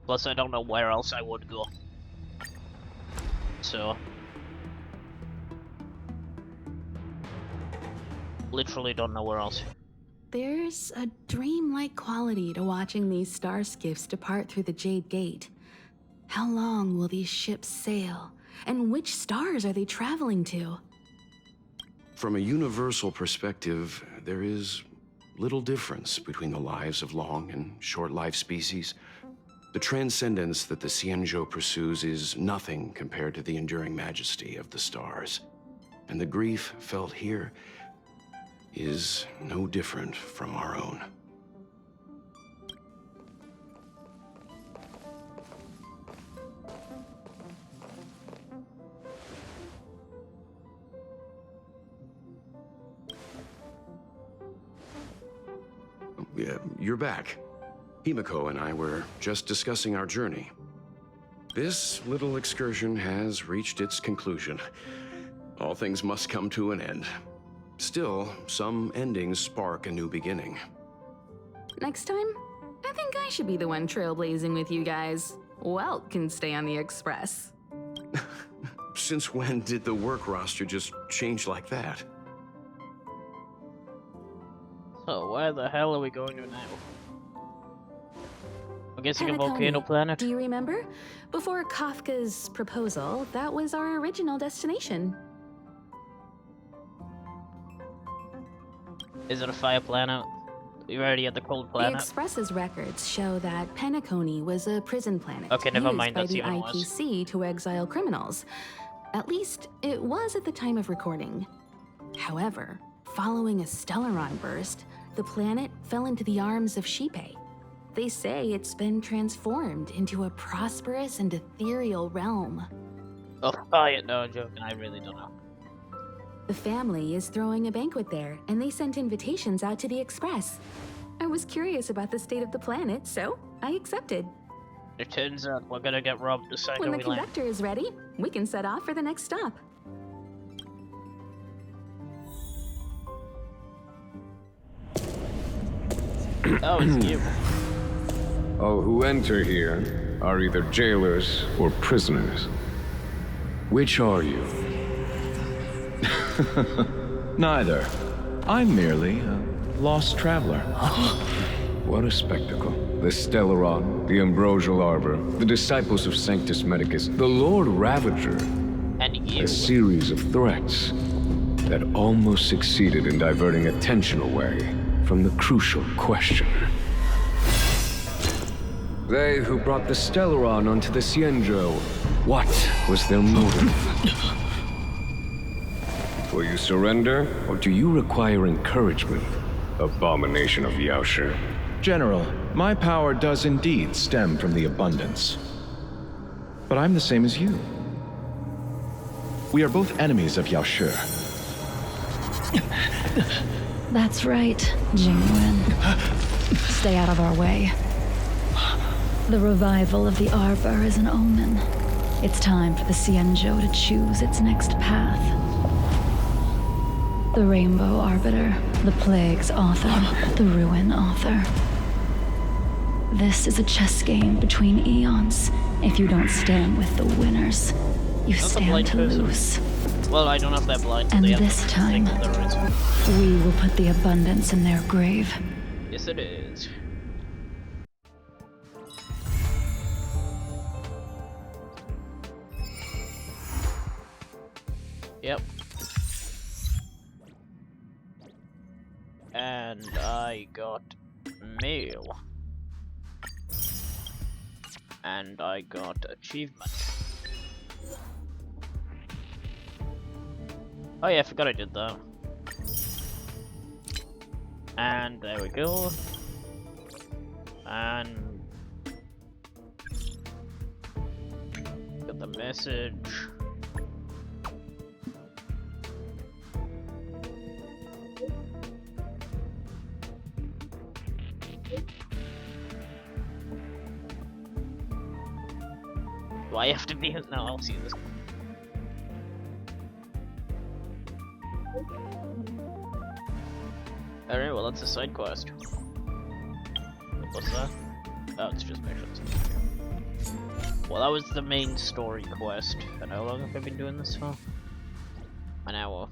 Plus I don't know where else I would go. So... literally don't know where else. There's a dreamlike quality to watching these star skiffs depart through the Jade Gate. How long will these ships sail? And which stars are they traveling to? From a universal perspective, there is little difference between the lives of long and short-lived species. The transcendence that the Xianzhou pursues is nothing compared to the enduring majesty of the stars. And the grief felt here is no different from our own. Yeah, you're back. Himiko and I were just discussing our journey. This little excursion has reached its conclusion. All things must come to an end. Still, some endings spark a new beginning. Next time, I think I should be the one trailblazing with you guys. Welt can stay on the Express. Since when did the work roster just change like that? So where the hell are we going to now? I'm guessing a Penacony, volcano planet? Do you remember? Before Kafka's proposal, that was our original destination. Is it a fire planet? You're already at the cold The planet? Express's records show that Penacony was a prison planet Okay, never used mind, by that's the even worse. IPC to exile criminals. At least, it was at the time of recording. However, following a Stellaron burst, the planet fell into the arms of Shipe. They say it's been transformed into a prosperous and ethereal realm. Oh, yeah, no, I'm joking. I really don't know. The family is throwing a banquet there, and they sent invitations out to the Express. I was curious about the state of the planet, so I accepted. It turns out we're gonna get robbed the second When the we land. conductor is ready, we can set off for the next stop. Oh, it's you. All who enter here are either jailers or prisoners. Which are you? Neither. I'm merely a lost traveler. What a spectacle. The Stellaron, the Ambrosial Arbor, the disciples of Sanctus Medicus, the Lord Ravager. And you. A series of threats that almost succeeded in diverting attention away from the crucial question. They who brought the Stellaron onto the Xianzhou, what was their motive? Will you surrender, or do you require encouragement, abomination of Yaoshi? General, my power does indeed stem from the abundance. But I'm the same as you. We are both enemies of Yaoshi. That's right, Jingwen. Stay out of our way. The revival of the Arbor is an omen. It's time for the Xianzhou to choose its next path. The Rainbow Arbiter, the Plague's author, the Ruin author. This is a chess game between eons. If you don't stand with the winners, you stand to lose. Well, I don't know if they're blind. And they have this to time, think that we will put the abundance in their grave. Yes, it is. Yep. And I got mail. And I got achievement. Oh yeah, I forgot I did that. And there we go. And got the message. Do I have to be? No, I'll see this. Alright, well that's a side quest. What's that? Oh, it's just missions. Well, that was the main story quest. And how long have I been doing this for? An hour.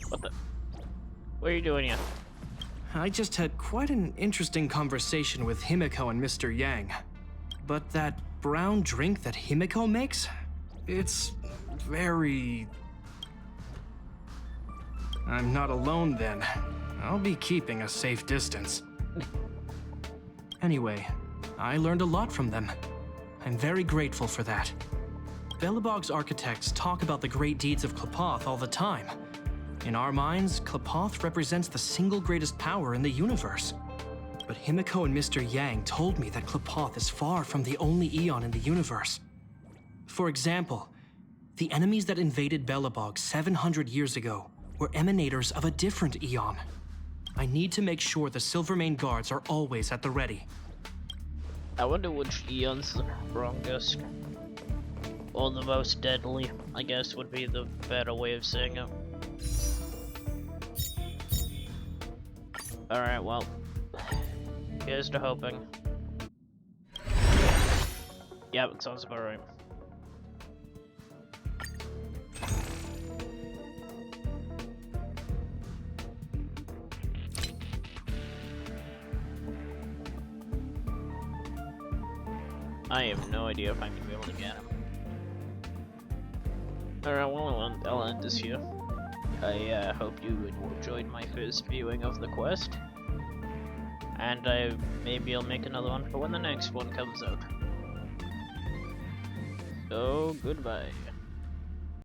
What the? What are you doing here? I just had quite an interesting conversation with Himiko and Mr. Yang. But that brown drink that Himiko makes? It's very... I'm not alone then. I'll be keeping a safe distance. Anyway, I learned a lot from them. I'm very grateful for that. Belobog's architects talk about the great deeds of Klapoth all the time. In our minds, Klapoth represents the single greatest power in the universe. But Himiko and Mr. Yang told me that Klapoth is far from the only Eon in the universe. For example, the enemies that invaded Belobog 700 years ago were emanators of a different Eon. I need to make sure the Silvermane guards are always at the ready. I wonder which Eon's the strongest. Or the most deadly, I guess would be the better way of saying it. Alright, well, here's to hoping. Yeah, it sounds about right. I have no idea if I'm gonna be able to get him. Alright, well, I'll end this here. I hope you enjoyed my first viewing of the quest. And maybe I'll make another one for when the next one comes out. So, goodbye.